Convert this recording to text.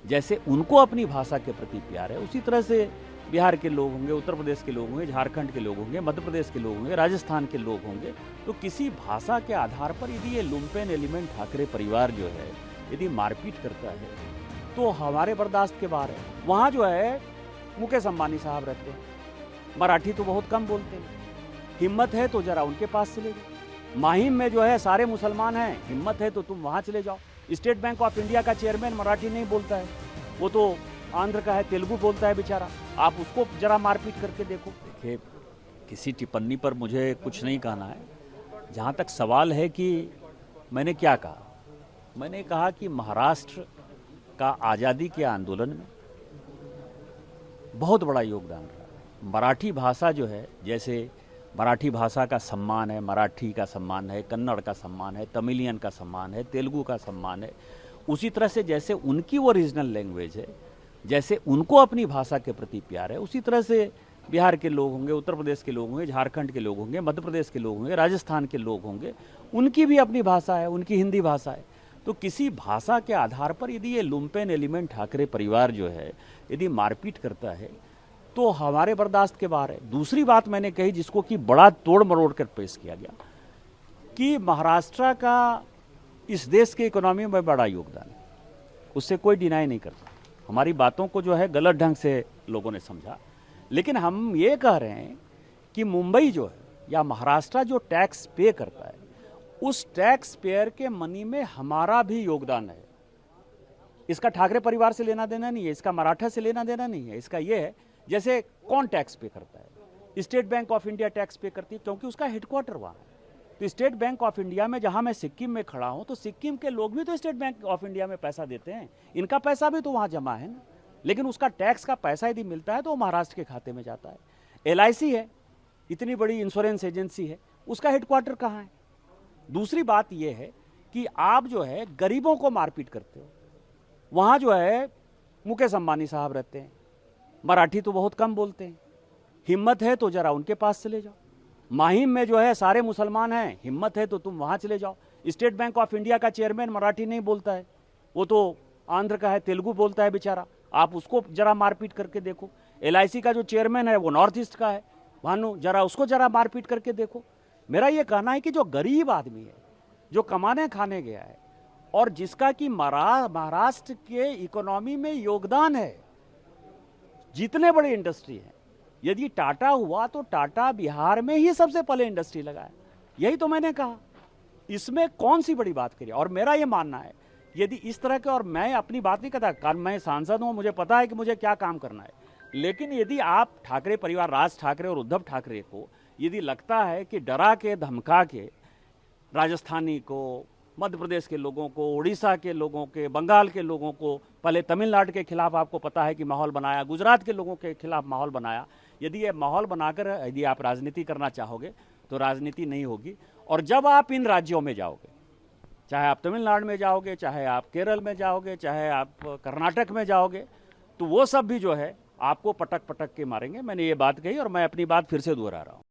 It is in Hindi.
जैसे उनको अपनी भाषा के प्रति प्यार है, उसी तरह से बिहार के लोग होंगे, उत्तर प्रदेश के लोग होंगे, झारखंड के लोग होंगे, मध्य प्रदेश के लोग होंगे, राजस्थान के लोग होंगे। तो किसी भाषा के आधार पर यदि ये लुम्पेन एलिमेंट ठाकरे परिवार जो है यदि मारपीट करता है तो हमारे बर्दाश्त के बाहर है। वहाँ जो है मुकेश अंबानी साहब रहते हैं, मराठी तो बहुत कम बोलते हैं, हिम्मत है तो जरा उनके पास चले जाओ। माहिम में जो है सारे मुसलमान हैं, हिम्मत है तो तुम वहाँ चले जाओ। स्टेट बैंक ऑफ इंडिया का चेयरमैन मराठी नहीं बोलता है, वो तो आंध्र का है, तेलुगु बोलता है बेचारा, आप उसको जरा मारपीट करके देखो। देखिए, किसी टिप्पणी पर मुझे कुछ नहीं कहना है। जहाँ तक सवाल है कि मैंने क्या कहा, मैंने कहा कि महाराष्ट्र का आज़ादी के आंदोलन में बहुत बड़ा योगदान रहा। मराठी भाषा जो है, जैसे मराठी भाषा का सम्मान है, मराठी का सम्मान है, कन्नड़ का सम्मान है, तमिलियन का सम्मान है, तेलुगु का सम्मान है, उसी तरह से जैसे उनकी वो रीजनल लैंग्वेज है, जैसे उनको अपनी भाषा के प्रति प्यार है, उसी तरह से बिहार के लोग होंगे, उत्तर प्रदेश के लोग होंगे, झारखंड के लोग होंगे, मध्य प्रदेश के लोग होंगे, राजस्थान के लोग होंगे, उनकी भी अपनी भाषा है, उनकी हिंदी भाषा है। तो किसी भाषा के आधार पर यदि ये लुम्पेन एलिमेंट ठाकरे परिवार जो है यदि मारपीट करता है तो हमारे बर्दाश्त के बाहर है। दूसरी बात मैंने कही, जिसको कि बड़ा तोड़ मरोड़ कर पेश किया गया, कि महाराष्ट्र का इस देश के इकोनॉमी में बड़ा योगदान है, उससे कोई डिनाई नहीं करता। हमारी बातों को जो है गलत ढंग से लोगों ने समझा, लेकिन हम ये कह रहे हैं कि मुंबई जो है या महाराष्ट्र जो टैक्स पे करता है, उस टैक्स पेयर के मनी में हमारा भी योगदान है। इसका ठाकरे परिवार से लेना देना नहीं है, इसका मराठा से लेना देना नहीं है, इसका ये है जैसे कौन टैक्स पे करता है। State bank of India tax पे करती है क्योंकि उसका हेडक्वार्टर वहाँ है। तो स्टेट बैंक ऑफ इंडिया में, जहाँ मैं सिक्किम में खड़ा हूँ, तो सिक्किम के लोग भी तो स्टेट बैंक ऑफ इंडिया में पैसा देते हैं, इनका पैसा भी तो वहाँ जमा है ना। लेकिन उसका टैक्स का पैसा यदि मिलता है तो वो महाराष्ट्र के खाते में जाता है। LIC है, इतनी बड़ी इंश्योरेंस एजेंसी है, उसका हेडक्वार्टर कहाँ है। दूसरी बात यह है कि आप जो है गरीबों को मारपीट करते हो। वहाँ जो है मुकेश अंबानी साहब रहते हैं, मराठी तो बहुत कम बोलते हैं, हिम्मत है तो जरा उनके पास चले जाओ। माहिम में जो है सारे मुसलमान हैं, हिम्मत है तो तुम वहाँ चले जाओ। स्टेट बैंक ऑफ इंडिया का चेयरमैन मराठी नहीं बोलता है, वो तो आंध्र का है, तेलुगु बोलता है बेचारा, आप उसको जरा मारपीट करके देखो। LIC का जो चेयरमैन है वो नॉर्थ ईस्ट का है, भानु, जरा उसको जरा मारपीट करके देखो। मेरा ये कहना है कि जो गरीब आदमी है, जो कमाने खाने गया है और जिसका कि महाराष्ट्र के इकोनॉमी में योगदान है, जितने बड़े इंडस्ट्री हैं, यदि टाटा हुआ तो टाटा बिहार में ही सबसे पहले इंडस्ट्री लगाया, यही तो मैंने कहा। इसमें कौन सी बड़ी बात करी। और मेरा ये मानना है, यदि इस तरह के, और मैं अपनी बात नहीं करता, कारण मैं सांसद हूं, मुझे पता है कि मुझे क्या काम करना है, लेकिन यदि आप ठाकरे परिवार, राज ठाकरे और उद्धव ठाकरे को यदि लगता है कि डरा के धमका के राजस्थानी को, मध्य प्रदेश के लोगों को, उड़ीसा के लोगों के, बंगाल के लोगों को, पहले तमिलनाडु के खिलाफ आपको पता है कि माहौल बनाया, गुजरात के लोगों के खिलाफ माहौल बनाया, यदि ये माहौल बनाकर यदि आप राजनीति करना चाहोगे तो राजनीति नहीं होगी। और जब आप इन राज्यों में जाओगे, चाहे आप तमिलनाडु में जाओगे, चाहे आप केरल में जाओगे, चाहे आप कर्नाटक में जाओगे, तो वो सब भी जो है आपको पटक पटक के मारेंगे। मैंने ये बात कही और मैं अपनी बात फिर से दोहरा रहा हूँ।